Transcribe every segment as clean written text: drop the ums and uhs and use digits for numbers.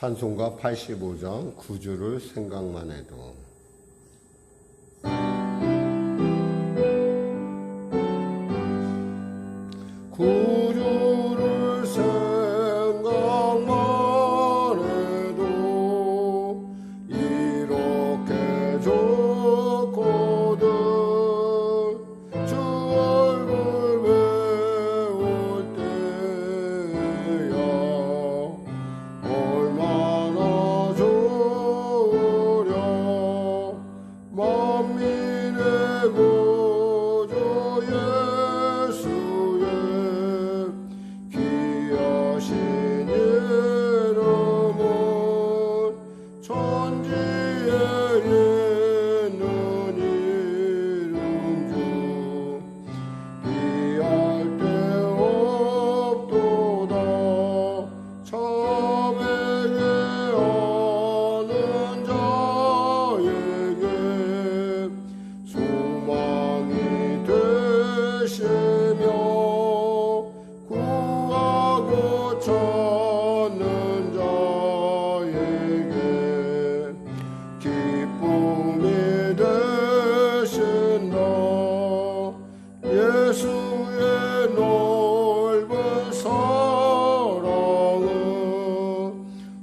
찬송가 85장 9주를 생각만 해도 구주를 생각만 해도 이렇게 좋거든 주 얼굴 배울 때야 얼마나 좋으랴 만민의 구주 예수의 귀하신 이름은 천지에 있는 이름 중 비할 데 없도다 참에게 아는 자에게 소망이 되시며 구하고 찾는 자에게 기쁨이 되신다. 예수의 넓은 사랑은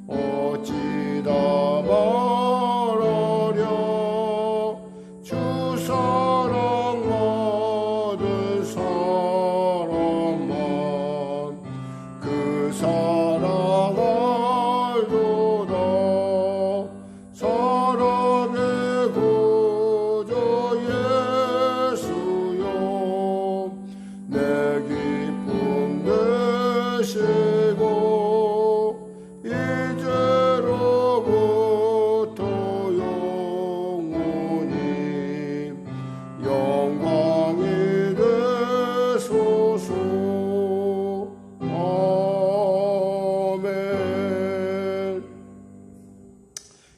어찌다 말하랴 주 사랑 받은 사람만 그 사랑 알도다. 사랑의 구주 예수여 내 기쁨 되시고 이제로부터 영원히 영광이 되소서. 아멘.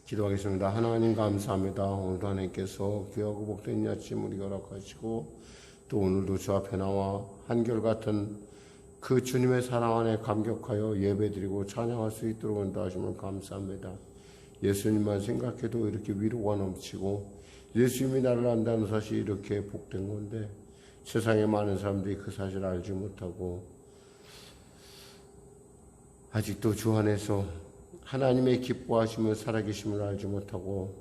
기도하겠습니다. 하나님 감사합니다. 오늘도 하나님께서 귀하고 복된 이 아침 우리 허락하시고 또 오늘도 주 앞에 나와 한결같은 그 주님의 사랑 안에 감격하여 예배드리고 찬양할 수 있도록 인도하심을 감사합니다. 예수님만 생각해도 이렇게 위로가 넘치고 예수님이 나를 안다는 사실이 이렇게 복된 건데 세상에 많은 사람들이 그 사실을 알지 못하고 아직도 주 안에서 하나님의 기뻐하심을 살아계심을 알지 못하고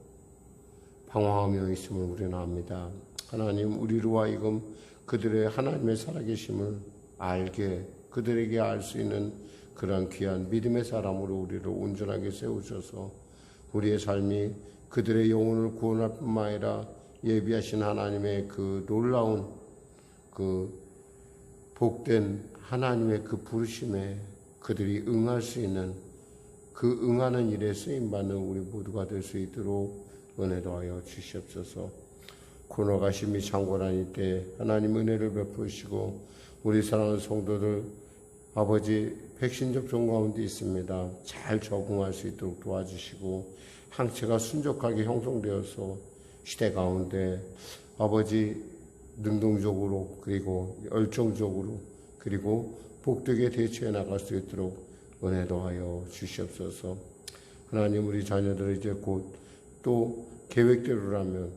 방황하며 있음을 우리는 압니다. 하나님 우리로 하여금 그들의 하나님의 살아계심을 알게 그들에게 알 수 있는 그러한 귀한 믿음의 사람으로 우리를 온전하게 세우셔서 우리의 삶이 그들의 영혼을 구원할 뿐만 아니라 예비하신 하나님의 그 놀라운 그 복된 하나님의 그 부르심에 그들이 응할 수 있는 그 응하는 일에 쓰임받는 우리 모두가 될 수 있도록 은혜도 하여 주시옵소서. 코로나가 심히 창궐한 이때 하나님 은혜를 베푸시고 우리 사랑하는 성도들 아버지 백신 접종 가운데 있습니다. 잘 적응할 수 있도록 도와주시고 항체가 순적하게 형성되어서 시대 가운데 아버지 능동적으로 그리고 열정적으로 그리고 복되게 대처해 나갈 수 있도록 은혜도 하여 주시옵소서. 하나님 우리 자녀들 이제 곧 또 계획대로라면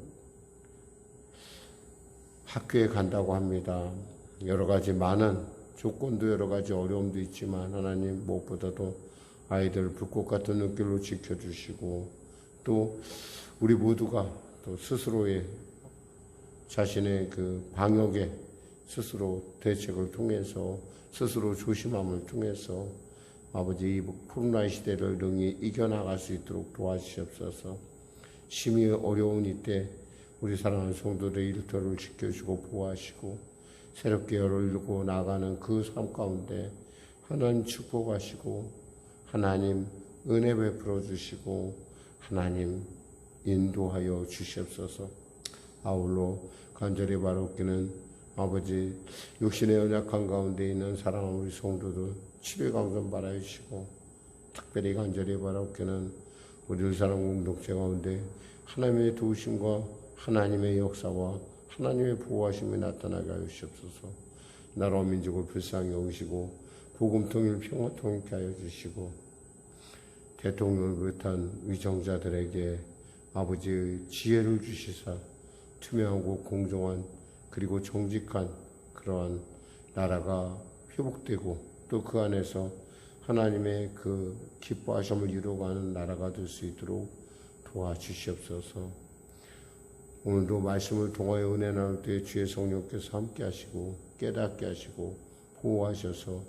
학교에 간다고 합니다. 여러 가지 많은 조건도 여러 가지 어려움도 있지만 하나님 무엇보다도 아이들 불꽃 같은 눈길로 지켜주시고 또 우리 모두가 또 스스로의 자신의 그 방역에 스스로 대책을 통해서 스스로 조심함을 통해서 아버지 이 코로나 시대를 능히 이겨나갈 수 있도록 도와주시옵소서. 심히 어려운 이때 우리 사랑하는 성도들의 일터를 지켜주고 보호하시고 새롭게 열고 나가는 그 삶 가운데 하나님 축복하시고 하나님 은혜 베풀어 주시고 하나님 인도하여 주시옵소서. 아울러 간절히 바라옵기는 아버지 육신의 연약한 가운데 있는 사랑하는 우리 성도들 치료 강전 바라여 주시고 특별히 간절히 바라옵기는 우리 사랑 공동체 가운데 하나님의 도우심과 하나님의 역사와 하나님의 보호하심이 나타나게 하여 주시옵소서. 나라와 민족을 불쌍히 여기시고 복음 통일 평화 통일케 하여 주시고 대통령을 비롯한 위정자들에게 아버지의 지혜를 주시사 투명하고 공정한 그리고 정직한 그러한 나라가 회복되고 또 그 안에서 하나님의 그 기뻐하심을 이루어가는 나라가 될 수 있도록 도와주시옵소서. 오늘도 말씀을 통하여 은혜 나눌 때 주의 성령께서 함께 하시고 깨닫게 하시고 보호하셔서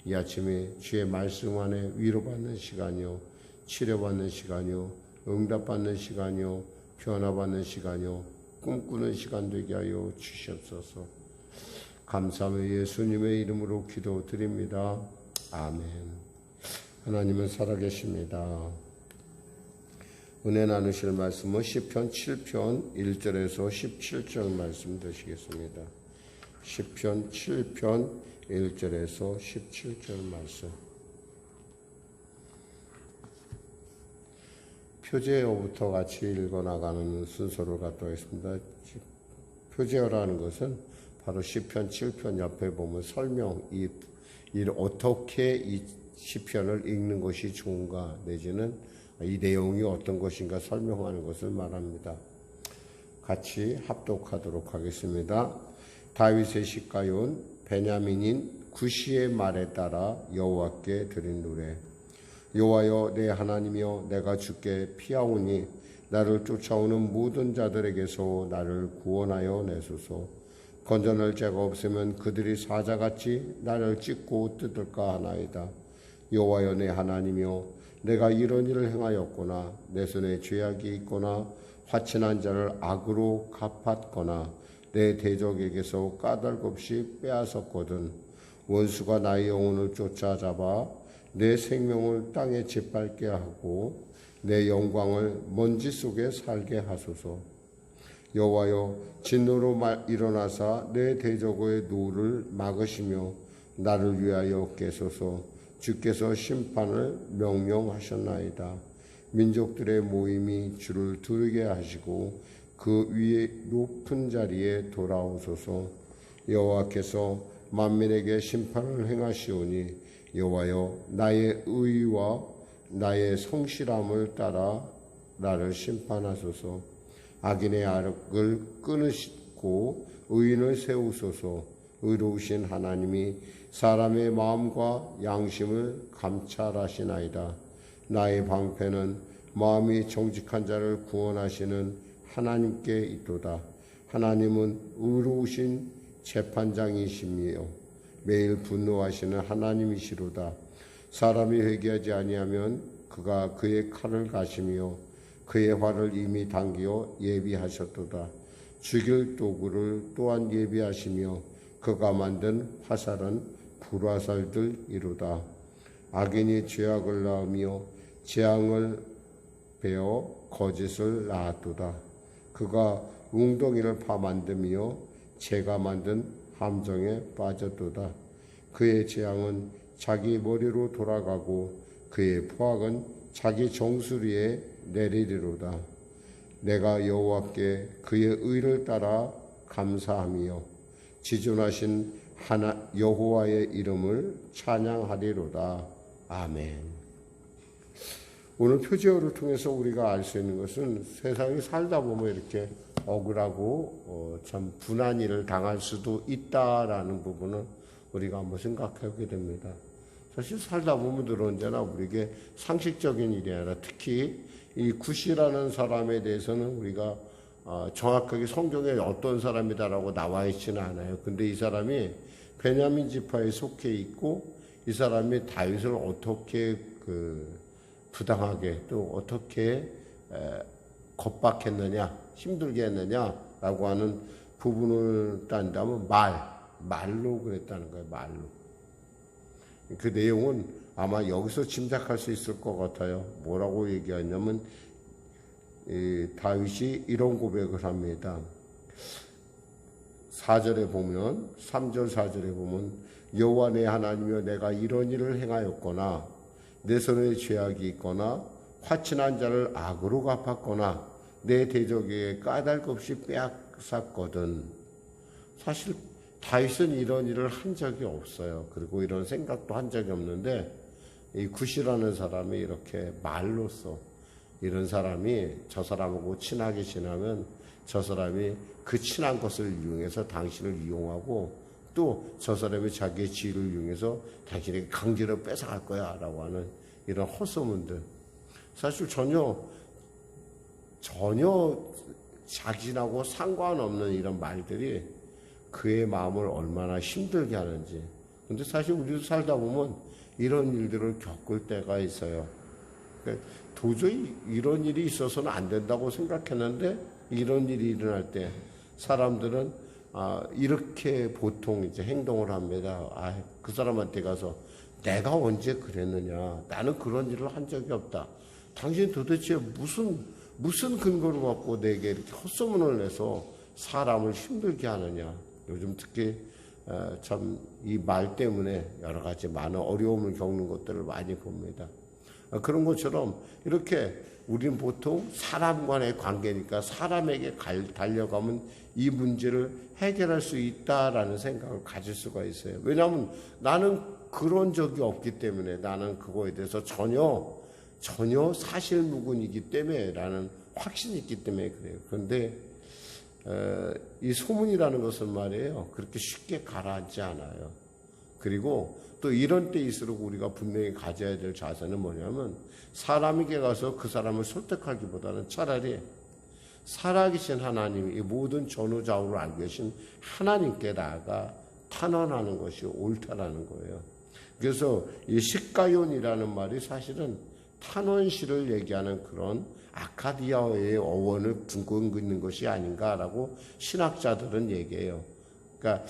이 아침에 주의 말씀 안에 위로받는 시간이요, 치료받는 시간이요, 응답받는 시간이요, 변화받는 시간이요, 꿈꾸는 시간 되게 하여 주시옵소서. 감사하며 예수님의 이름으로 기도드립니다. 아멘. 하나님은 살아계십니다. 은혜 나누실 말씀은 시편 7편 1절에서 17절 말씀 되시겠습니다. 시편 7편 1절에서 17절 말씀. 표제어부터 같이 읽어나가는 순서를 갖도록 하겠습니다. 표제어라는 것은 바로 시편 7편 옆에 보면 설명, 어떻게 이 시편을 읽는 것이 좋은가 내지는 이 내용이 어떤 것인가 설명하는 것을 말합니다. 같이 합독하도록 하겠습니다. 다윗의 시가요는 베냐민인 구시의 말에 따라 여호와께 드린 노래. 여호와여 내 하나님이여 내가 주께 피하오니 나를 쫓아오는 모든 자들에게서 나를 구원하여 내소서. 건져낼 자가 없으면 그들이 사자같이 나를 찢고 뜯을까 하나이다. 여호와여 내 하나님이여 내가 이런 일을 행하였거나 내 손에 죄악이 있거나 화친한 자를 악으로 갚았거나 내 대적에게서 까닭없이 빼앗았거든. 원수가 나의 영혼을 쫓아잡아 내 생명을 땅에 짓밟게 하고 내 영광을 먼지 속에 살게 하소서. 여호와여 진노로 일어나사 내 대적의 노를 막으시며 나를 위하여 깨소서. 주께서 심판을 명령하셨나이다. 민족들의 모임이 주를 두르게 하시고 그 위에 높은 자리에 돌아오소서. 여호와께서 만민에게 심판을 행하시오니 여호와여 나의 의와 나의 성실함을 따라 나를 심판하소서. 악인의 악을 끊으시고 의인을 세우소서. 의로우신 하나님이 사람의 마음과 양심을 감찰하시나이다. 나의 방패는 마음이 정직한 자를 구원하시는 하나님께 있도다. 하나님은 의로우신 재판장이시며 매일 분노하시는 하나님이시로다. 사람이 회개하지 아니하면 그가 그의 칼을 가시며 그의 활을 이미 당기어 예비하셨도다. 죽일 도구를 또한 예비하시며 그가 만든 화살은 불화살들이로다. 악인이 죄악을 낳으며 재앙을 베어 거짓을 낳았도다. 그가 웅덩이를 파 만들며 재가 만든 함정에 빠졌도다. 그의 재앙은 자기 머리로 돌아가고 그의 포악은 자기 정수리에 내리리로다. 내가 여호와께 그의 의를 따라 감사하며 지존하신 여호와의 이름을 찬양하리로다. 아멘. 오늘 표제어를 통해서 우리가 알 수 있는 것은 세상에 살다 보면 이렇게 억울하고 참 분한 일을 당할 수도 있다라는 부분을 우리가 한번 생각하게 됩니다. 사실 살다 보면 늘 언제나 우리에게 상식적인 일이 아니라 특히 이 구시라는 사람에 대해서는 우리가 정확하게 성경에 어떤 사람이다라고 나와 있지는 않아요. 근데 이 사람이 베냐민 지파에 속해 있고 이 사람이 다윗을 어떻게 부당하게 또 어떻게 겁박했느냐, 힘들게 했느냐라고 하는 부분을 딴다면 말로 그랬다는 거예요. 말로. 그 내용은 아마 여기서 짐작할 수 있을 것 같아요. 뭐라고 얘기하냐면 다윗이 이런 고백을 합니다. 4절에 보면 3절 4절에 보면 여호와 내 하나님이여 내가 이런 일을 행하였거나 내 손에 죄악이 있거나 화친한 자를 악으로 갚았거나 내 대적에게 까닭없이 빼앗았거든. 사실 다윗은 이런 일을 한 적이 없어요. 그리고 이런 생각도 한 적이 없는데 이 굿이라는 사람이 이렇게 말로써 이런 사람이 저 사람하고 친하게 지나면 저 사람이 그 친한 것을 이용해서 당신을 이용하고 또 저 사람이 자기의 지위를 이용해서 당신에게 강제로 뺏어갈 거야 라고 하는 이런 헛소문들, 사실 전혀 자신하고 상관없는 이런 말들이 그의 마음을 얼마나 힘들게 하는지. 근데 사실 우리도 살다 보면 이런 일들을 겪을 때가 있어요. 그러니까 도저히 이런 일이 있어서는 안 된다고 생각했는데 이런 일이 일어날 때 사람들은 이렇게 보통 이제 행동을 합니다. 그 사람한테 가서 내가 언제 그랬느냐? 나는 그런 일을 한 적이 없다. 당신 도대체 무슨 근거를 갖고 내게 이렇게 헛소문을 내서 사람을 힘들게 하느냐? 요즘 특히 참 이 말 때문에 여러 가지 많은 어려움을 겪는 것들을 많이 봅니다. 그런 것처럼 이렇게 우리는 보통 사람 간의 관계니까 사람에게 달려가면 이 문제를 해결할 수 있다라는 생각을 가질 수가 있어요. 왜냐하면 나는 그런 적이 없기 때문에, 나는 그거에 대해서 전혀 사실무근이기 때문에, 라는 확신이 있기 때문에 그래요. 그런데 이 소문이라는 것은 말이에요, 그렇게 쉽게 가라앉지 않아요. 그리고 또 이런 때일수록 우리가 분명히 가져야 될 자세는 뭐냐면, 사람에게 가서 그 사람을 설득하기보다는 차라리 살아계신 하나님, 이 모든 전후좌우를 알고 계신 하나님께 나아가 탄원하는 것이 옳다라는 거예요. 그래서 이 식가요이라는 말이 사실은 탄원시를 얘기하는 그런 아카디아어의 어원을 품고 있는 것이 아닌가라고 신학자들은 얘기해요. 그러니까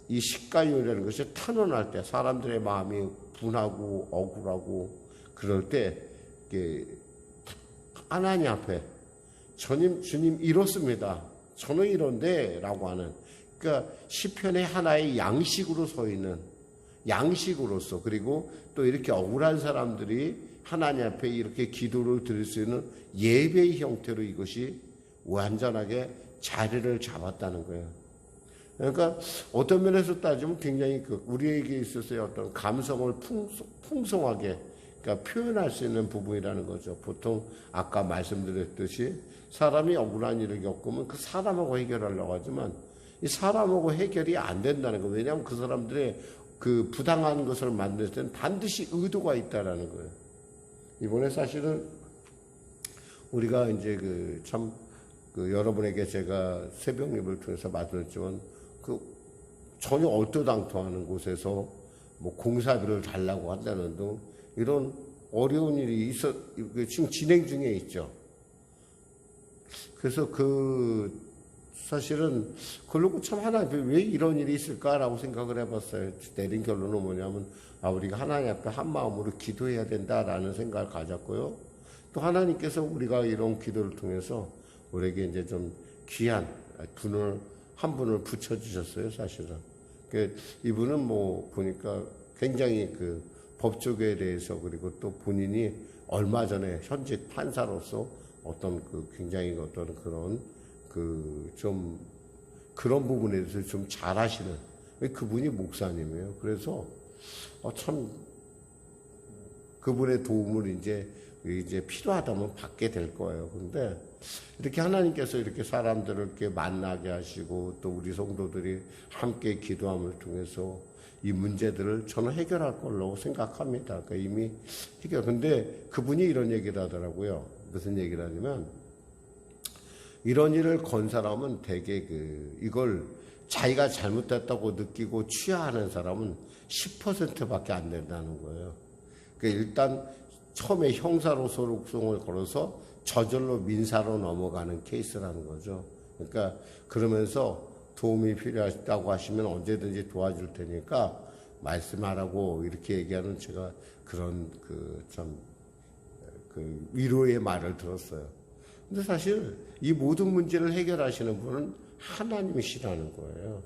이 식가요이라는 것이 탄원할 때, 사람들의 마음이 분하고 억울하고 그럴 때 하나님 앞에 주님 이렇습니다, 저는 이런데 라고 하는, 그러니까 시편의 하나의 양식으로 서 있는, 양식으로서, 그리고 또 이렇게 억울한 사람들이 하나님 앞에 이렇게 기도를 드릴 수 있는 예배의 형태로 이것이 완전하게 자리를 잡았다는 거예요. 그러니까 어떤 면에서 따지면 굉장히 우리에게 있어서의 어떤 감성을 풍성하게, 그러니까 표현할 수 있는 부분이라는 거죠. 보통 아까 말씀드렸듯이 사람이 억울한 일을 겪으면 그 사람하고 해결하려고 하지만 이 사람하고 해결이 안 된다는 거예요. 왜냐하면 그 사람들의 그 부당한 것을 만들 때는 반드시 의도가 있다라는 거예요. 이번에 사실은 우리가 이제 여러분에게 제가 새벽 예배를 통해서 말씀드렸지만, 전혀 얼토당토하는 곳에서 뭐 공사비를 달라고 한다는 등 이런 어려운 일이 지금 진행 중에 있죠. 그래서 사실은 그러고 참 하나님 왜 이런 일이 있을까라고 생각을 해봤어요. 내린 결론은 뭐냐면, 우리가 하나님 앞에 한 마음으로 기도해야 된다라는 생각을 가졌고요. 또 하나님께서 우리가 이런 기도를 통해서 우리에게 이제 좀 귀한 한 분을 붙여주셨어요, 사실은. 이분은 뭐 보니까 굉장히 법조계에 대해서, 그리고 또 본인이 얼마 전에 현직 판사로서 어떤 굉장히 어떤 그런 부분에 대해서 좀 잘하시는, 그분이 목사님이에요. 그래서 참 그분의 도움을 이제 필요하다면 받게 될 거예요. 그런데 이렇게 하나님께서 이렇게 사람들을 이렇게 만나게 하시고 또 우리 성도들이 함께 기도함을 통해서 이 문제들을 저는 해결할 걸로 생각합니다. 그러니까 이미 근데 그분이 이런 얘기를 하더라고요. 무슨 얘기를 하냐면, 이런 일을 건 사람은 대개 이걸 자기가 잘못했다고 느끼고 취하하는 사람은 10%밖에 안 된다는 거예요. 그러니까 일단 처음에 형사로 소송을 걸어서 저절로 민사로 넘어가는 케이스라는 거죠. 그러니까 그러면서 도움이 필요하다고 하시면 언제든지 도와줄 테니까 말씀하라고 이렇게 얘기하는, 제가 그런 위로의 말을 들었어요. 근데 사실 이 모든 문제를 해결하시는 분은 하나님이시라는 거예요.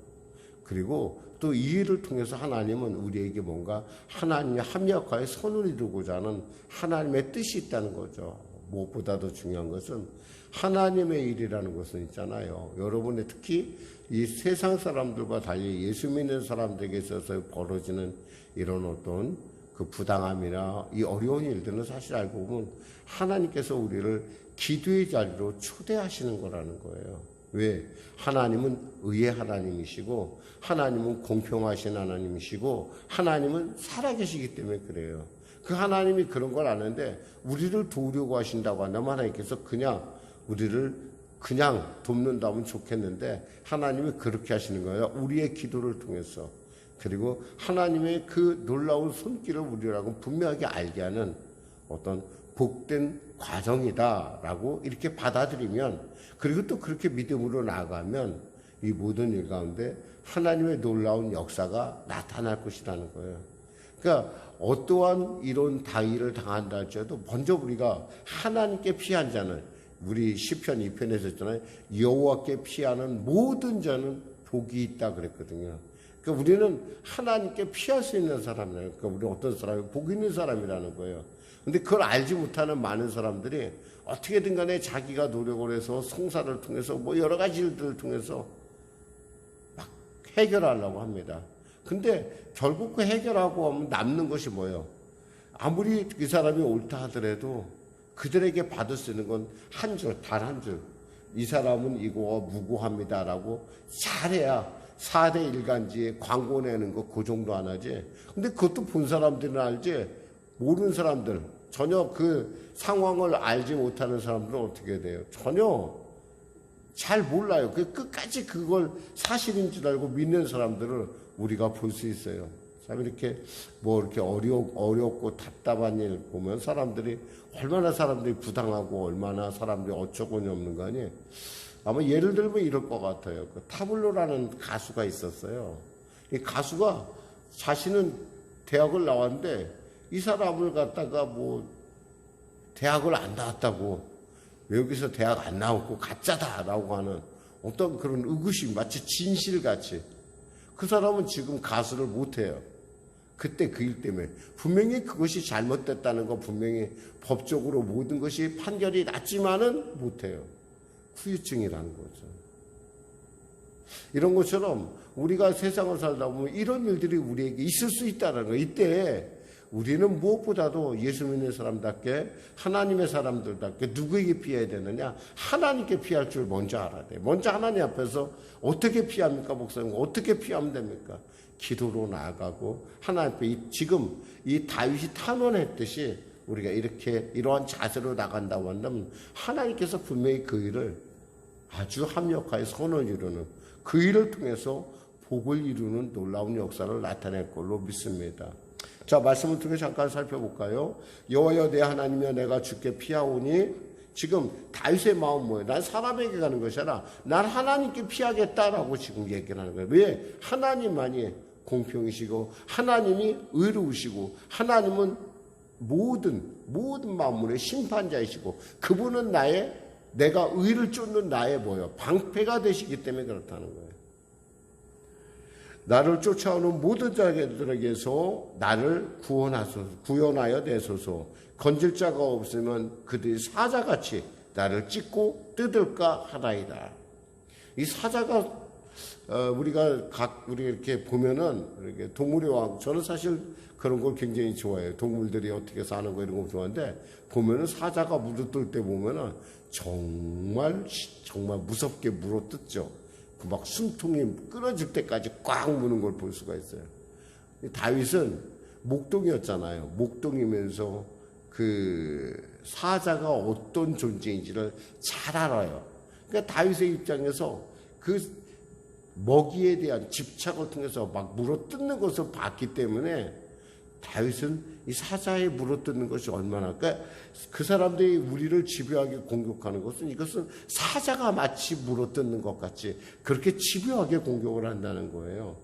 그리고 또 이 일을 통해서 하나님은 우리에게 뭔가 하나님의 합력하에 선을 이루고자 하는 하나님의 뜻이 있다는 거죠. 무엇보다도 중요한 것은 하나님의 일이라는 것은 있잖아요. 여러분의 특히 이 세상 사람들과 달리 예수 믿는 사람들에게 있어서 벌어지는 이런 어떤 그 부당함이나 이 어려운 일들은 사실 알고 보면 하나님께서 우리를 기도의 자리로 초대하시는 거라는 거예요. 왜? 하나님은 의의 하나님이시고 하나님은 공평하신 하나님이시고 하나님은 살아계시기 때문에 그래요. 그 하나님이 그런 걸 아는데 우리를 도우려고 하신다고 한다면 하나님께서 그냥 우리를 그냥 돕는다면 좋겠는데 하나님이 그렇게 하시는 거예요. 우리의 기도를 통해서. 그리고 하나님의 그 놀라운 손길을 우리라고 분명하게 알게 하는 어떤 복된 과정이다라고 이렇게 받아들이면, 그리고 또 그렇게 믿음으로 나아가면 이 모든 일 가운데 하나님의 놀라운 역사가 나타날 것이라는 거예요. 그러니까 어떠한 이런 다위를 당한다 할지라도 먼저 우리가 하나님께 피한 자는, 우리 시편 2편에서 했잖아요. 여호와께 피하는 모든 자는 복이 있다 그랬거든요. 그러니까 우리는 하나님께 피할 수 있는 사람이에요. 그러니까 우리 어떤 사람이 복 있는 사람이라는 거예요. 근데 그걸 알지 못하는 많은 사람들이 어떻게든 간에 자기가 노력을 해서 성사를 통해서 뭐 여러 가지 일들을 통해서 막 해결하려고 합니다. 근데 결국 그 해결하고 하면 남는 것이 뭐예요? 아무리 그 사람이 옳다 하더라도 그들에게 받을 수 있는 건 한 줄, 단 한 줄. 이 사람은 이거 무고합니다라고 잘해야 4대 일간지에 광고 내는 거 그 정도 안 하지. 근데 그것도 본 사람들은 알지, 모르는 사람들, 전혀 그 상황을 알지 못하는 사람들은 어떻게 돼요? 전혀 잘 몰라요. 끝까지 그걸 사실인 줄 알고 믿는 사람들을 우리가 볼 수 있어요. 참 이렇게 뭐 이렇게 어렵고 답답한 일 보면 사람들이 얼마나 사람들이 부당하고 얼마나 사람들이 어처구니 없는 거 아니에요. 아마 예를 들면 이럴 것 같아요. 그 타블로라는 가수가 있었어요. 이 가수가 자신은 대학을 나왔는데 이 사람을 갖다가 뭐 대학을 안 나왔다고, 여기서 대학 안 나왔고 가짜다라고 하는 어떤 그런 의구심, 마치 진실같이. 그 사람은 지금 가수를 못해요. 그때 그 일 때문에. 분명히 그것이 잘못됐다는 거 분명히 법적으로 모든 것이 판결이 났지만은 못해요. 후유증이라는 거죠. 이런 것처럼 우리가 세상을 살다 보면 이런 일들이 우리에게 있을 수 있다는 거예요. 이때 우리는 무엇보다도 예수 믿는 사람답게, 하나님의 사람들답게 누구에게 피해야 되느냐? 하나님께 피할 줄 먼저 알아야 돼요. 먼저 하나님 앞에서 어떻게 피합니까, 목사님? 어떻게 피하면 됩니까? 기도로 나아가고 하나님 앞에 지금 이 다윗이 탄원했듯이 우리가 이렇게 이러한 자세로 나간다고 한다면 하나님께서 분명히 그 일을 아주 합력하여 선을 이루는, 그 일을 통해서 복을 이루는 놀라운 역사를 나타낼 걸로 믿습니다. 자, 말씀을 통해 잠깐 살펴볼까요? 여호와여 내 하나님이여 내가 주께 피하오니, 지금 다윗의 마음 뭐예요? 난 사람에게 가는 것이 아니라 난 하나님께 피하겠다라고 지금 얘기를 하는 거예요. 왜? 하나님만이 공평이시고 하나님이 의로우시고 하나님은 모든 만물의 심판자이시고 그분은 내가 의를 쫓는 나의 뭐예요? 방패가 되시기 때문에 그렇다는 거예요. 나를 쫓아오는 모든 자들에게서 나를 구원하여 내소서. 건질 자가 없으면 그들이 사자같이 나를 찢고 뜯을까 하나이다. 이 사자가 우리가 이렇게 보면은 이렇게 동물의 왕, 저는 사실 그런 걸 굉장히 좋아해요. 동물들이 어떻게 사는 거 이런 거 좋아하는데 보면은 사자가 물어뜯을 때 보면은 정말 무섭게 물어뜯죠. 그 막 숨통이 끊어질 때까지 꽉 무는 걸 볼 수가 있어요. 다윗은 목동이었잖아요. 목동이면서 그 사자가 어떤 존재인지를 잘 알아요. 그러니까 다윗의 입장에서 그 먹이에 대한 집착을 통해서 막 물어뜯는 것을 봤기 때문에 다윗은 이 사자에 물어뜯는 것이 얼마나, 그러니까 그 사람들이 우리를 집요하게 공격하는 것은 이것은 사자가 마치 물어뜯는 것 같이 그렇게 집요하게 공격을 한다는 거예요.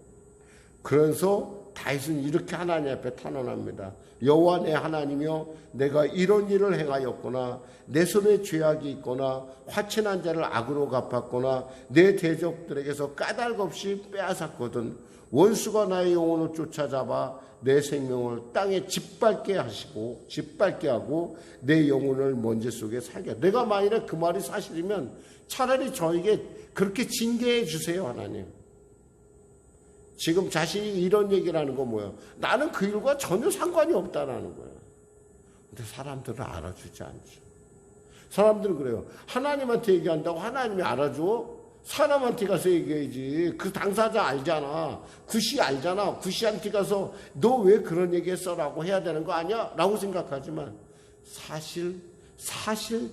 그래서 다윗은 이렇게 하나님 앞에 탄원합니다. 여호와 내 하나님이여 내가 이런 일을 행하였거나 내 손에 죄악이 있거나 화친한 자를 악으로 갚았거나 내 대적들에게서 까닭 없이 빼앗았거든. 원수가 나의 영혼을 쫓아잡아 내 생명을 땅에 짓밟게 하고 내 영혼을 먼지 속에 살게. 내가 만일에 그 말이 사실이면 차라리 저에게 그렇게 징계해 주세요, 하나님. 지금 자신이 이런 얘기를 하는 건 뭐예요? 나는 그 일과 전혀 상관이 없다라는 거예요. 근데 사람들은 알아주지 않죠. 사람들은 그래요. 하나님한테 얘기한다고 하나님이 알아줘? 사람한테 가서 얘기해야지. 그 당사자 알잖아. 구씨 알잖아. 구씨한테 가서 너 왜 그런 얘기했어? 라고 해야 되는 거 아니야? 라고 생각하지만 사실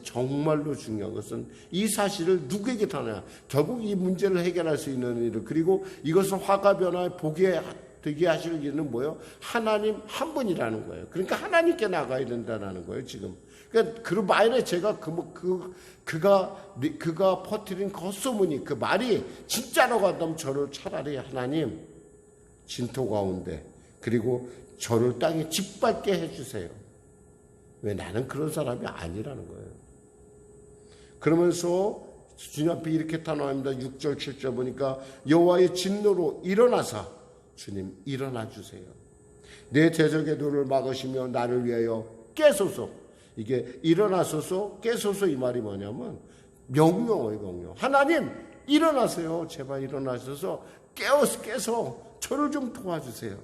정말로 중요한 것은 이 사실을 누구에게 타냐. 결국 이 문제를 해결할 수 있는 일, 그리고 이것을 화가 변화에 보게 되게 하실 일은 뭐예요? 하나님 한 분이라는 거예요. 그러니까 하나님께 나가야 된다는 거예요, 지금. 그러니까 그 말에 제가 그가 퍼뜨린 겉소문이, 그 말이 진짜라고 한다면 저를 차라리 하나님 진토 가운데, 그리고 저를 땅에 짓밟게 해주세요. 왜? 나는 그런 사람이 아니라는 거예요. 그러면서 주님 앞에 이렇게 탄원합니다. 6절 7절 보니까 여호와의 진노로 일어나사, 주님 일어나 주세요. 내 대적의 눈을 막으시며 나를 위하여 깨소서. 이게 일어나소서 깨소서, 이 말이 뭐냐면 명령어예요. 명령. 하나님 일어나세요. 제발 일어나셔서 깨서 저를 좀 도와주세요.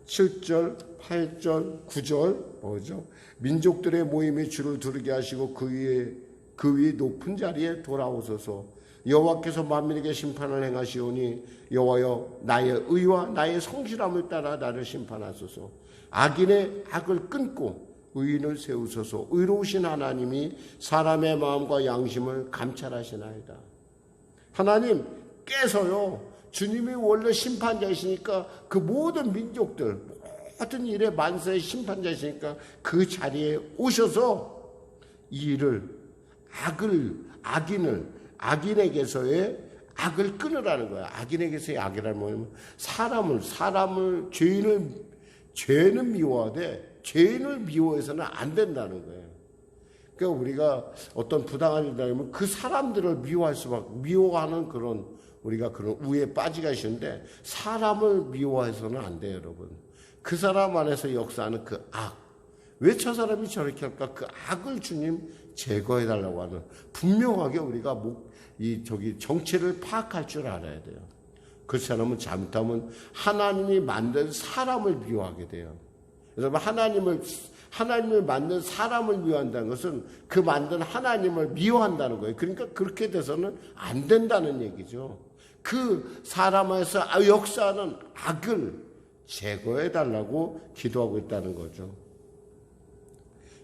7절 8절 9절 뭐죠? 민족들의 모임이 주를 두르게 하시고 그 위에 높은 자리에 돌아오소서. 여호와께서 만민에게 심판을 행하시오니 여호와여 나의 의와 나의 성실함을 따라 나를 심판하소서. 악인의 악을 끊고 의인을 세우소서. 의로우신 하나님이 사람의 마음과 양심을 감찰하시나이다. 하나님 깨서요. 주님이 원래 심판자이시니까 그 모든 민족들, 모든 일의 만사의 심판자이시니까 그 자리에 오셔서 이 일을, 악인에게서의 악을 끊으라는 거야. 악인에게서의 악이라는 뭐냐면 사람을 죄는 미워하되 죄인을 미워해서는 안 된다는 거예요. 그러니까 우리가 어떤 부당한 일을 하면 그 사람들을 미워하는 우리가 그런 우에 빠지가 있는데, 사람을 미워해서는 안 돼요, 여러분. 그 사람 안에서 역사하는 그 악. 왜 저 사람이 저렇게 할까? 그 악을 주님 제거해달라고 하는, 분명하게 우리가 정체를 파악할 줄 알아야 돼요. 그렇지 않으면 잘못하면 하나님이 만든 사람을 미워하게 돼요. 여러분, 하나님을 만든 사람을 미워한다는 것은 그 만든 하나님을 미워한다는 거예요. 그러니까 그렇게 돼서는 안 된다는 얘기죠. 그 사람 안에서 역사하는 악을 제거해달라고 기도하고 있다는 거죠.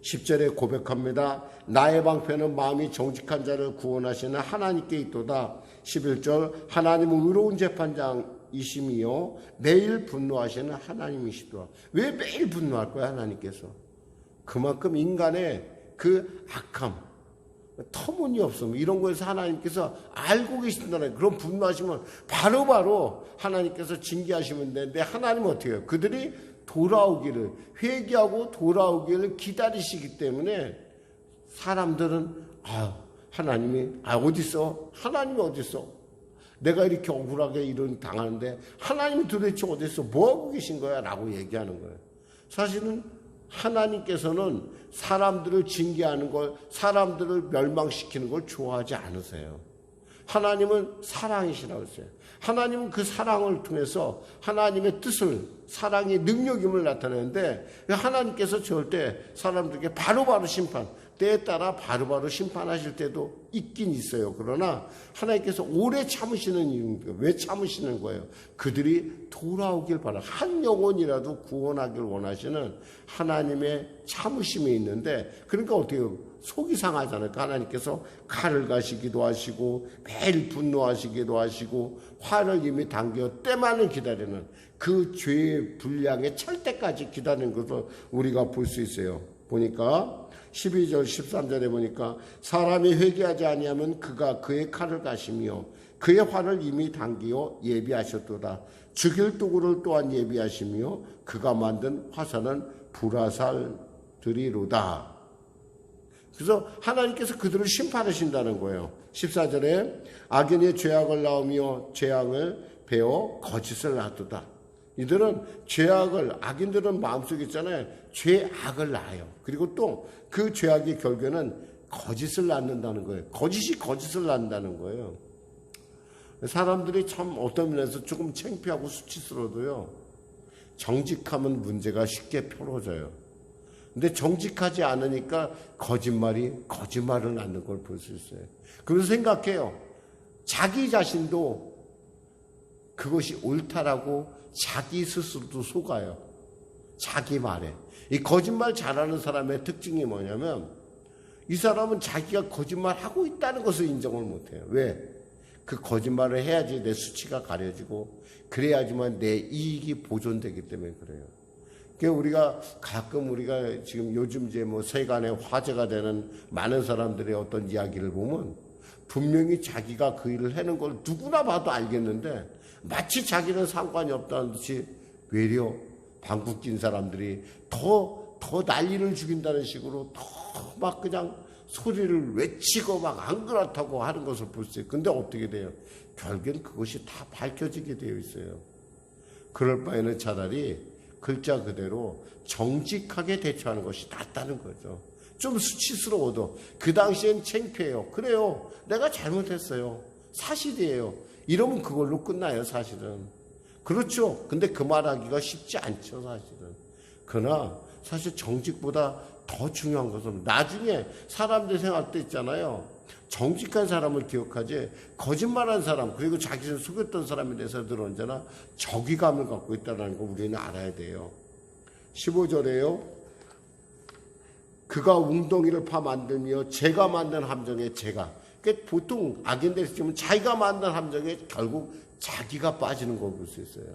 10절에 고백합니다. 나의 방패는 마음이 정직한 자를 구원하시는 하나님께 있도다. 11절 하나님은 의로운 재판장이시며 매일 분노하시는 하나님이시도다. 왜 매일 분노할 거야, 하나님께서? 그만큼 인간의 그 악함, 터무니없음, 이런 거에서 하나님께서 알고 계신다는, 그런 분노하시면 바로바로 하나님께서 징계하시면 되는데, 하나님은 어떻게 해요? 그들이 돌아오기를, 회개하고 돌아오기를 기다리시기 때문에 사람들은 하나님이 어딨어? 하나님이 어딨어? 내가 이렇게 억울하게 이런 당하는데 하나님이 도대체 어딨어? 뭐하고 계신 거야? 라고 얘기하는 거예요. 사실은 하나님께서는 사람들을 징계하는 걸, 사람들을 멸망시키는 걸 좋아하지 않으세요. 하나님은 사랑이시라고 했어요. 하나님은 그 사랑을 통해서 하나님의 뜻을, 사랑의 능력임을 나타내는데, 하나님께서 절대 사람들에게 바로바로 심판, 때에 따라 바로바로 심판하실 때도 있긴 있어요. 그러나 하나님께서 오래 참으시는 이유는, 왜 참으시는 거예요? 그들이 돌아오길 바라는, 한 영혼이라도 구원하길 원하시는 하나님의 참으심이 있는데, 그러니까 어떻게 해요? 속이 상하잖아요. 하나님께서 칼을 가시기도 하시고 매일 분노하시기도 하시고 화를 이미 당겨 때만을 기다리는, 그 죄의 분량에 찰 때까지 기다리는 것을 우리가 볼 수 있어요. 보니까 12절 13절에 보니까 사람이 회개하지 아니하면 그가 그의 칼을 가시며 그의 화를 이미 당기어 예비하셨도다. 죽일 도구를 또한 예비하시며 그가 만든 화살은 불화살들이로다. 그래서 하나님께서 그들을 심판하신다는 거예요. 14절에 악인이 죄악을 낳으며 죄악을 배워 거짓을 낳도다. 이들은 죄악을, 악인들은 마음속에 있잖아요. 죄악을 낳아요. 그리고 또 그 죄악의 결과는 거짓을 낳는다는 거예요. 거짓이 거짓을 낳는다는 거예요. 사람들이 참 어떤 면에서 조금 창피하고 수치스러워도요, 정직하면 문제가 쉽게 풀어져요. 근데 정직하지 않으니까 거짓말을 낳는 걸 볼 수 있어요. 그래서 생각해요. 자기 자신도 그것이 옳다라고 자기 스스로도 속아요. 자기 말에. 이 거짓말 잘하는 사람의 특징이 뭐냐면, 이 사람은 자기가 거짓말하고 있다는 것을 인정을 못해요. 왜? 그 거짓말을 해야지 내 수치가 가려지고 그래야지만 내 이익이 보존되기 때문에 그래요. 그러니까 우리가 가끔 지금 요즘 이제 뭐 세간에 화제가 되는 많은 사람들의 어떤 이야기를 보면 분명히 자기가 그 일을 하는 걸 누구나 봐도 알겠는데 마치 자기는 상관이 없다는 듯이 외려 방귀 낀 사람들이 더 난리를 죽인다는 식으로 더 막 그냥 소리를 외치고 막 안 그렇다고 하는 것을 볼 수 있어요. 근데 어떻게 돼요? 결국엔 그것이 다 밝혀지게 되어 있어요. 그럴 바에는 차라리 글자 그대로 정직하게 대처하는 것이 낫다는 거죠. 좀 수치스러워도 그 당시엔 창피해요. 그래요. 내가 잘못했어요. 사실이에요. 이러면 그걸로 끝나요, 사실은. 그렇죠. 근데 그 말하기가 쉽지 않죠, 사실은. 그러나 사실 정직보다 더 중요한 것은 나중에 사람들 생각할 때 있잖아요. 정직한 사람을 기억하지 거짓말한 사람 그리고 자기를 속였던 사람에 대해서 늘 언제나 적의감을 갖고 있다는 거 우리는 알아야 돼요. 15절에요. 그가 웅덩이를 파 만들며 제가 만든 함정에 제가. 그러니까 보통 악인들이 쓰면 자기가 만든 함정에 결국 자기가 빠지는 걸 볼 수 있어요.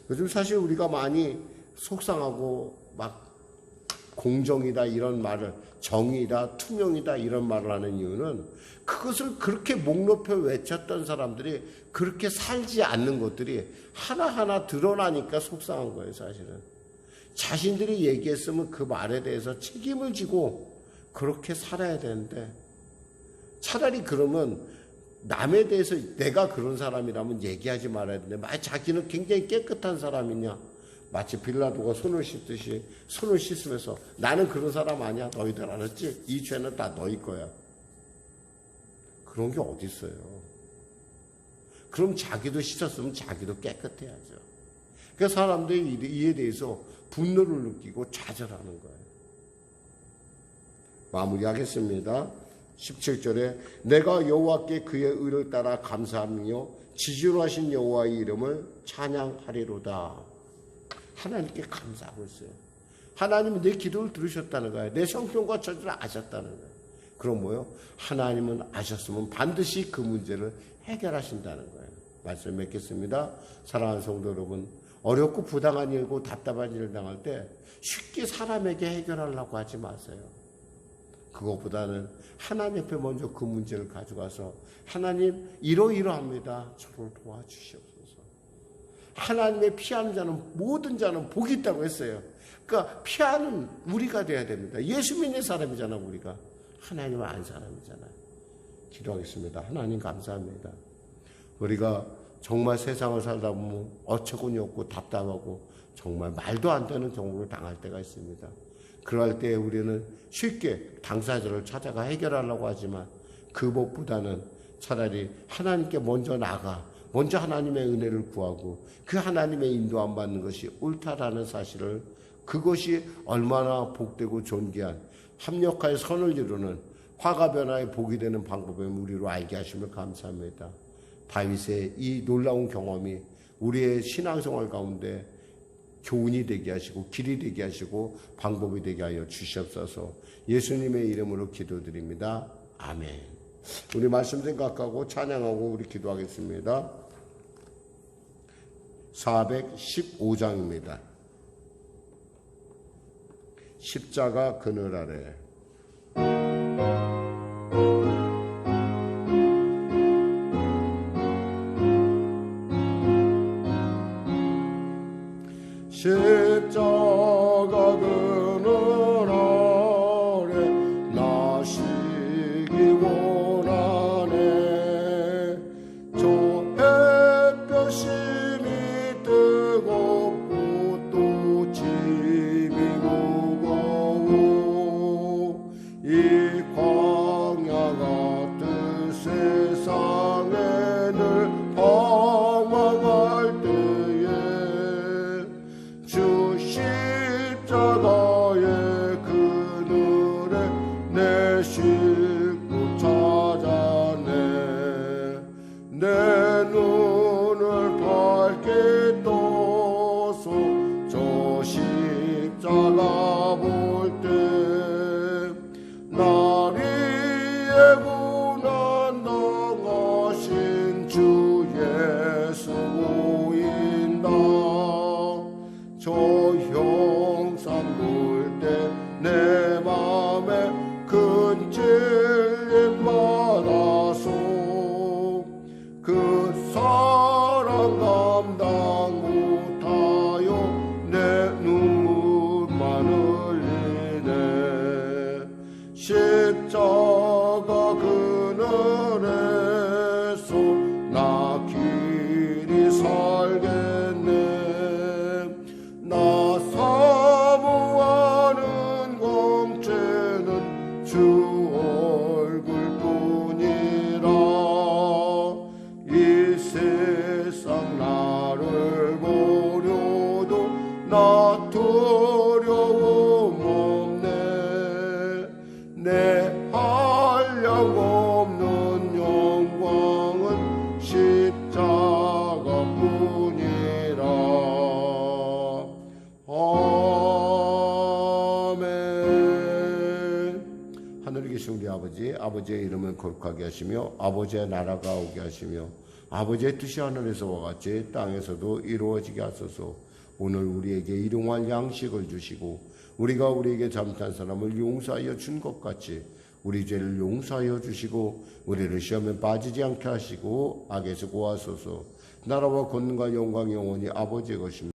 요즘 사실 우리가 많이 속상하고 막 공정이다 이런 말을, 정의다, 투명이다 이런 말을 하는 이유는 그것을 그렇게 목 높여 외쳤던 사람들이 그렇게 살지 않는 것들이 하나하나 드러나니까 속상한 거예요, 사실은. 자신들이 얘기했으면 그 말에 대해서 책임을 지고 그렇게 살아야 되는데 차라리 그러면 남에 대해서 내가 그런 사람이라면 얘기하지 말아야 되는데 만약 자기는 굉장히 깨끗한 사람이냐, 마치 빌라도가 손을 씻듯이 손을 씻으면서 나는 그런 사람 아니야, 너희들 알았지? 이 죄는 다 너희 거야. 그런 게 어디 있어요. 그럼 자기도 씻었으면 자기도 깨끗해야죠. 그러니까 사람들이 이에 대해서 분노를 느끼고 좌절하는 거예요. 마무리하겠습니다. 17절에 내가 여호와께 그의 의를 따라 감사하며 지존하신 여호와의 이름을 찬양하리로다. 하나님께 감사하고 있어요. 하나님은 내 기도를 들으셨다는 거예요. 내 성품과 처지를 아셨다는 거예요. 그럼 뭐요? 하나님은 아셨으면 반드시 그 문제를 해결하신다는 거예요. 말씀 맺겠습니다. 사랑하는 성도 여러분, 어렵고 부당한 일고 답답한 일을 당할 때 쉽게 사람에게 해결하려고 하지 마세요. 그것보다는 하나님 앞에 먼저 그 문제를 가져가서 하나님 이러이러합니다. 저를 도와주시옵소서. 하나님의 피하는 자는 모든 자는 복이 있다고 했어요. 그러니까 피하는 우리가 돼야 됩니다. 예수 믿는 사람이잖아 우리가. 하나님은 안 사람이잖아요. 기도하겠습니다. 하나님 감사합니다. 우리가 정말 세상을 살다 보면 어처구니 없고 답답하고 정말 말도 안 되는 경우를 당할 때가 있습니다. 그럴 때 우리는 쉽게 당사자를 찾아가 해결하려고 하지만 그것보다는 차라리 하나님께 먼저 먼저 하나님의 은혜를 구하고 그 하나님의 인도함 받는 것이 옳다라는 사실을, 그것이 얼마나 복되고 존귀한 합력하여 선을 이루는 화가 변화의 복이 되는 방법을 우리로 알게 하시면 감사합니다. 다윗의 이 놀라운 경험이 우리의 신앙생활 가운데 교훈이 되게 하시고 길이 되게 하시고 방법이 되게 하여 주시옵소서. 예수님의 이름으로 기도드립니다. 아멘. 우리 말씀 생각하고 찬양하고 우리 기도하겠습니다. 415장입니다. 십자가 그늘 아래. 십자가 그늘 아래 나시기 원하네. 저 햇볕이 뜨겁고 또 짐이 무거워 싣고 찾아내 내 눈을 밝게 떠서 저 십자가 볼 때 나를 고난 당하신 주 예수 보인다. 저 형상 볼 때 내 맘에 큰 찔림 받아서 그 사랑 감당 못하여 내 눈물만 흘리네. 십자가 그늘에서 나 길이 살겠네. 나 사모하는 공죄는 주 얼굴뿐이라. 이 세상 나를 보려도 나 두려움 없네. 내 한량 없는 영광은 십자가뿐이라. 아멘. 하늘에 계신 우리 아버지의 이름을 거룩하게 하시며 아버지의 나라가 오게 하시며 아버지의 뜻이 하늘에서와 같이 땅에서도 이루어지게 하소서. 오늘 우리에게 일용할 양식을 주시고 우리가 우리에게 잘못한 사람을 용서하여 준 것 같이 우리 죄를 용서하여 주시고 우리를 시험에 빠지지 않게 하시고 악에서 구하소서. 나라와 권능과 영광이 영원히 아버지의 것입니다.